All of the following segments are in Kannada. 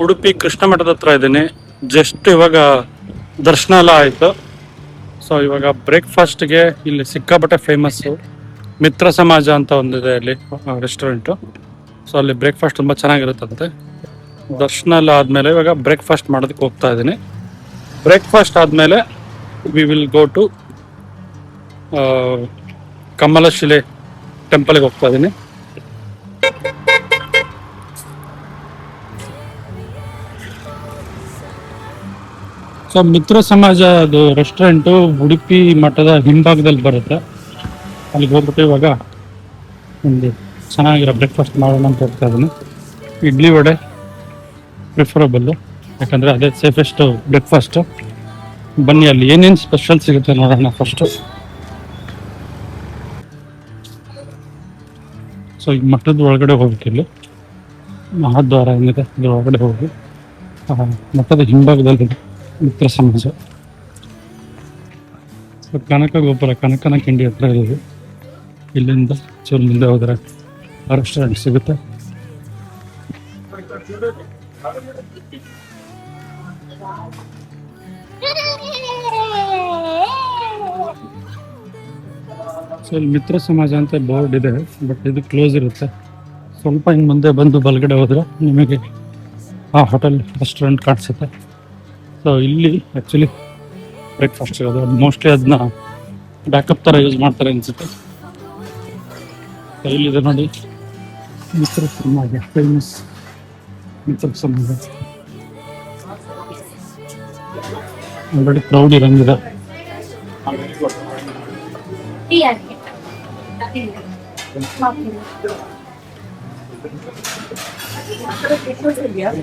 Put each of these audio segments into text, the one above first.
ಉಡುಪಿ ಕೃಷ್ಣ ಮಠದ ಹತ್ರ ಇದ್ದೀನಿ. ಜಸ್ಟ್ ಇವಾಗ ದರ್ಶನ ಎಲ್ಲ ಆಯಿತು. ಸೊ ಇವಾಗ ಬ್ರೇಕ್ಫಾಸ್ಟ್ಗೆ ಇಲ್ಲಿ ಸಿಕ್ಕಾಪಟ್ಟೆ ಫೇಮಸ್ಸು ಮಿತ್ರ ಸಮಾಜ ಅಂತ ಒಂದಿದೆ ಅಲ್ಲಿ ರೆಸ್ಟೋರೆಂಟು. ಸೊ ಅಲ್ಲಿ ಬ್ರೇಕ್ಫಾಸ್ಟ್ ತುಂಬ ಚೆನ್ನಾಗಿರುತ್ತಂತೆ. ದರ್ಶನ ಎಲ್ಲ ಆದಮೇಲೆ ಇವಾಗ ಬ್ರೇಕ್ಫಾಸ್ಟ್ ಮಾಡೋದಕ್ಕೆ ಹೋಗ್ತಾ ಇದ್ದೀನಿ. ಬ್ರೇಕ್ಫಾಸ್ಟ್ ಆದಮೇಲೆ we will go to Kamalashile ಟೆಂಪಲ್ಗೆ ಹೋಗ್ತಾ ಇದ್ದೀನಿ. ಸೊ ಮಿತ್ರ ಸಮಾಜ ಅದು ರೆಸ್ಟೋರೆಂಟು ಉಡುಪಿ ಮಠದ ಹಿಂಭಾಗದಲ್ಲಿ ಬರುತ್ತೆ. ಅಲ್ಲಿಗೆ ಹೋಗ್ಬಿಟ್ಟು ಇವಾಗ ಒಂದು ಚೆನ್ನಾಗಿರೋ ಬ್ರೇಕ್ಫಾಸ್ಟ್ ಮಾಡೋಣ ಅಂತ ಹೋಗ್ತಾ ಇದ್ದೀನಿ. ಇಡ್ಲಿ ವಡೆ ಪ್ರಿಫರಬಲ್ಲು, ಯಾಕಂದರೆ ಅದೇ ಸೇಫೆಸ್ಟು ಬ್ರೇಕ್ಫಾಸ್ಟು. ಬನ್ನಿ ಅಲ್ಲಿ ಏನೇನು ಸ್ಪೆಷಲ್ ಸಿಗುತ್ತೆ ನೋಡೋಣ ಫಸ್ಟು. ಸೊ ಈ ಮಠದ ಒಳಗಡೆ ಹೋಗ್ಬೇಕಿಲ್ಲಿ ಮಹಾದ್ವಾರ ಏನಿದೆ ಅದ್ರ ಒಳಗಡೆ ಹೋಗಿ ಮಠದ ಹಿಂಭಾಗದಲ್ಲಿ ಮಿತ್ರ ಸಮಾಜ. ಸೊ ಕನಕ ಗೋಪುರ ಕನಕನ ಕಿಂಡಿ ಹತ್ರ ಇರೋದು. ಇಲ್ಲಿಂದ ಚೂರು ಮುಂದೆ ಹೋದರೆ ರೆಸ್ಟೋರೆಂಟ್ ಸಿಗುತ್ತೆ. ಸೊ ಇಲ್ಲಿ ಮಿತ್ರ ಸಮಾಜ ಅಂತ ಬೋರ್ಡ್ ಇದೆ, ಬಟ್ ಇದು ಕ್ಲೋಸ್ ಇರುತ್ತೆ. ಸ್ವಲ್ಪ ಹಿಂಗೆ ಮುಂದೆ ಬಂದು ಬಲಗಡೆ ಹೋದರೆ ನಿಮಗೆ ಆ ಹೋಟೆಲ್ ರೆಸ್ಟೋರೆಂಟ್ ಕಾಣಿಸುತ್ತೆ. ಸೊ ಇಲ್ಲಿ ಆ್ಯಕ್ಚುಲಿ ಬ್ರೇಕ್ಫಾಸ್ಟ್ ಸಿಗೋದು. ಮೋಸ್ಟ್ಲಿ ಅದನ್ನ ಬ್ಯಾಕಪ್ ಥರ ಯೂಸ್ ಮಾಡ್ತಾರೆ ಅನಿಸುತ್ತೆ. ಇಲ್ಲಿದೆ ನೋಡಿ Mitra Samaja, famous Mitra Samaja. Already crowd ಇರಂಗಿದೆ.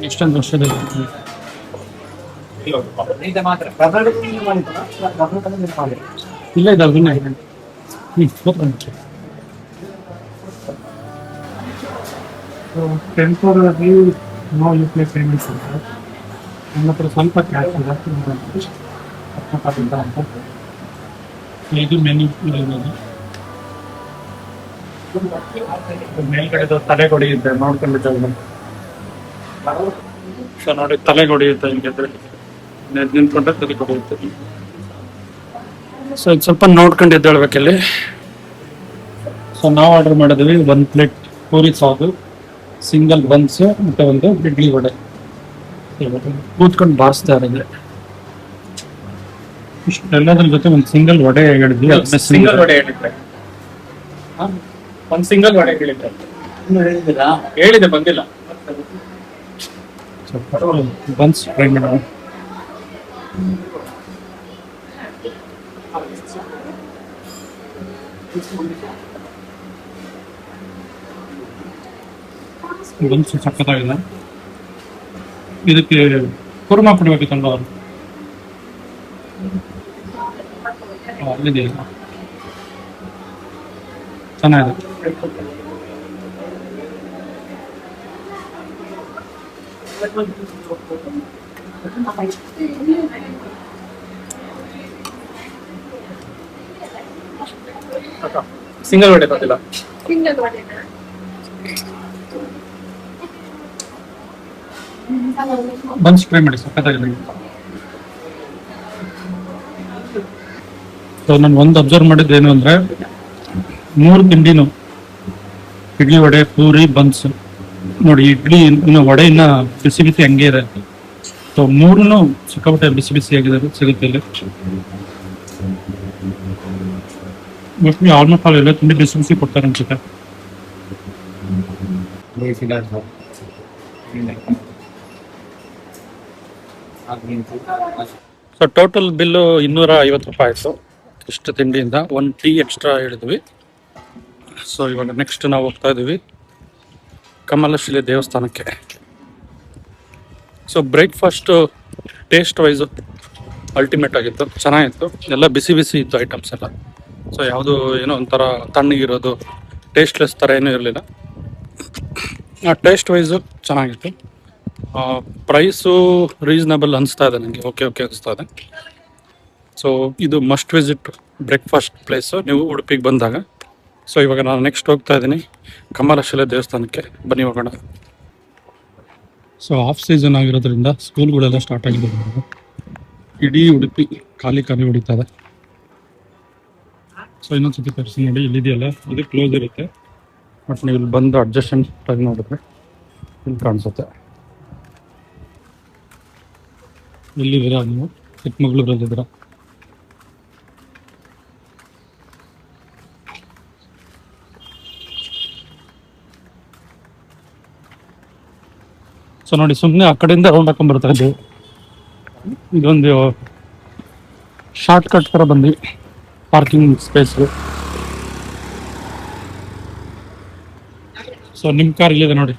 ಎಷ್ಟೊಂದು ವರ್ಷದ ಇಲ್ಲ ಇದಾವೆ ಟೆಂಪೋರಲ್ಲಿ no U P I payments ಅಂತ ನನ್ನ ಹತ್ರ ಸ್ವಲ್ಪ ಕ್ಯಾಶ್ ಇದೆ ಅಂತ. ಇದು ಮೆನು ಮೇಲ್ಗಡೆ ತಲೆ ಕೊಡಿಯುತ್ತೆ ನೋಡ್ಕೊಂಡ್ಬಿಟ್ಟು. ಸೊ ನೋಡಿ ತಲೆ ಕೊಡಿಯುತ್ತೆ, ಹಿಂಗಿದ್ರೆ ನಿಂತ್ಕೊಂಡ್ರೆ ತಲೆ ಕೊಡಿಯುತ್ತೆ. ಸೊ ಇದು ಸ್ವಲ್ಪ ನೋಡ್ಕೊಂಡು ಎದ್ದೇಳ್ಬೇಕಲ್ಲಿ. ಸೊ ನಾವು ಆರ್ಡರ್ ಮಾಡಿದ್ವಿ 1 ಪ್ಲೇಟ್ ಪೂರಿ ಸಾಗು, ಸಿಂಗಲ್ ಬನ್ಸು ಮತ್ತು ಒಂದು ಇಡ್ಲಿ ವಡೆ. ಕೂತ್ಕೊಂಡು ಬಾರಿಸ್ತಾ ಇರೋದು ಇಷ್ಟೆಲ್ಲದ್ರ ಜೊತೆ ಒಂದು ಸಿಂಗಲ್ ವಡೆ ಹೇಳಿದ್ವಿ. ಸಿಂಗಲ್ ವಡೆ ಹೇಳಿದ್ರೆ ಒಂದು ಸಿಂಗಲ್ ವಡೆ ಹೇಳಿದ್ರೆ ಹೇಳಿದೆ ಬಂದಿಲ್ಲ. ಬನ್ಸ್ ಟ್ರೈ ಮಾಡೋಣ. ಬನ್ಸ್ ಸಕ್ಕತ್ತಾಗಿದೆ. ಇದಕ್ಕೆ ಕುರ್ಮಾ ಕೊಡ್ಬೇಕಿತ್ತಲ್ವ ಅವರು? ಅಲ್ಲಿದೆ, ಚೆನ್ನಾಗಿದೆ. ಸಿಂಗಲ್ ವಡೆ ಬಂದಿಲ್ಲ. ಬನ್ಸ್ ಟ್ರೈ ಮಾಡಿ, ಸಕ್ಕತ್ತಾಗಿದೆ. ಸೊ ನಾನು ಒಂದು ಅಬ್ಸರ್ವ್ ಮಾಡಿದ್ದು ಏನು ಅಂದರೆ 3 ತಿಂಡಿನೂ ಇಡ್ಲಿ ವಡೆ ಪೂರಿ ಬನ್ಸ್ ನೋಡಿ. ಇಡ್ಲಿ ಇನ್ನು ವಡೆ ಇನ್ನ ಬಿಸಿ ಬಿಸಿ ಹಂಗೆ ಇದೆ. ಸೊ 3 ಸಿಕ್ಕಾಪಟ್ಟೆ ಬಿಸಿ ಬಿಸಿ ಆಗಿದೆ ಸಿಗುತ್ತೆ ಇಲ್ಲಿ. ಮೋಸ್ಟ್ಲಿ ಆಲ್ಮೋಸ್ಟ್ ಆಲ್ ಎಲ್ಲ ತಿಂಡಿ ಬಿಸಿ ಬಿಸಿ ಕೊಡ್ತಾರೆ ಅನ್ಸುತ್ತೆ. ಸೊ ಟೋಟಲ್ ಬಿಲ್ಲು 250 ರೂಪಾಯಿ ಆಯಿತು ಇಷ್ಟು ತಿಂಡಿಯಿಂದ. 1 ಟೀ ಎಕ್ಸ್ಟ್ರಾ ಹೇಳಿದ್ವಿ. ಸೊ ಇವಾಗ ನೆಕ್ಸ್ಟ್ ನಾವು ಹೋಗ್ತಾ ಇದ್ದೀವಿ ಕಮಲಶಿಲೆ ದೇವಸ್ಥಾನಕ್ಕೆ. So breakfast taste wise ultimate ಆಗಿತ್ತು, ಚೆನ್ನಾಗಿತ್ತು. ಎಲ್ಲ ಬಿಸಿ ಬಿಸಿ ಇತ್ತು ಐಟಮ್ಸ್ ಎಲ್ಲ. ಸೊ ಯಾವುದು ಏನೋ ಒಂಥರ ತಣ್ಣಗಿರೋದು ಟೇಸ್ಟ್ಲೆಸ್ ಥರ ಏನೂ ಇರಲಿಲ್ಲ. ಟೇಸ್ಟ್ ವೈಸು ಚೆನ್ನಾಗಿತ್ತು. ಪ್ರೈಸು ರೀಸನಬಲ್ ಅನಿಸ್ತಾ ಇದೆ ನನಗೆ. ಓಕೆ ಅನಿಸ್ತಾ ಇದೆ. ಸೊ ಇದು ಮಸ್ಟ್ ವಿಸಿಟ್ ಬ್ರೇಕ್ಫಾಸ್ಟ್ ಪ್ಲೇಸು ನೀವು ಉಡುಪಿಗೆ ಬಂದಾಗ. ಸೊ ಇವಾಗ ನಾನು ನೆಕ್ಸ್ಟ್ ಹೋಗ್ತಾ ಇದ್ದೀನಿ ಕಮಲಶಿಲೆ ದೇವಸ್ಥಾನಕ್ಕೆ. ಬನ್ನಿ ಹೋಗೋಣ. ಸೊ ಆಫ್ ಸೀಸನ್ ಆಗಿರೋದ್ರಿಂದ ಸ್ಕೂಲ್ಗಳೆಲ್ಲ ಸ್ಟಾರ್ಟ್ ಆಗಿದೆ. ಇಡೀ ಉಡುಪಿ ಖಾಲಿ ಹೊಡಿತಾ ಇದೆ. ಸೊ ಇನ್ನೊಂದ್ಸತಿ ತರಿಸಿ ನೋಡಿ, ಇಲ್ಲಿದೆಯಲ್ಲ ಇದು ಕ್ಲೋಸ್ ಇರುತ್ತೆ, ಬಟ್ ನೀವು ಇಲ್ಲಿ ಬಂದು ಅಡ್ಜಸ್ಟ್ಮೆಂಟ್ ಆಗಿ ನೋಡಿದ್ರೆ ಇಲ್ಲಿ ಕಾಣಿಸುತ್ತೆ. ಎಲ್ಲಿದ್ದೀರಾ ನೀವು? ಚಿಕ್ಕಮಗಳೂರಲ್ಲಿದ್ದೀರಾ? ಸೊ ನೋಡಿ, ಸುಮ್ಮನೆ ಆ ಕಡೆಯಿಂದ ರೌಂಡ್ ಹಾಕೊಂಡ್ ಬರ್ತಾ ಇದ್ದೀವಿ. ಇದೊಂದು ಶಾರ್ಟ್ ಕಟ್ ಥರ ಬಂದ್ವಿ ಪಾರ್ಕಿಂಗ್ ಸ್ಪೇಸ್. ಸೊ ನಿಮ್ಮ ಕಾರ್ ಇಲ್ಲಿದೆ ನೋಡಿ.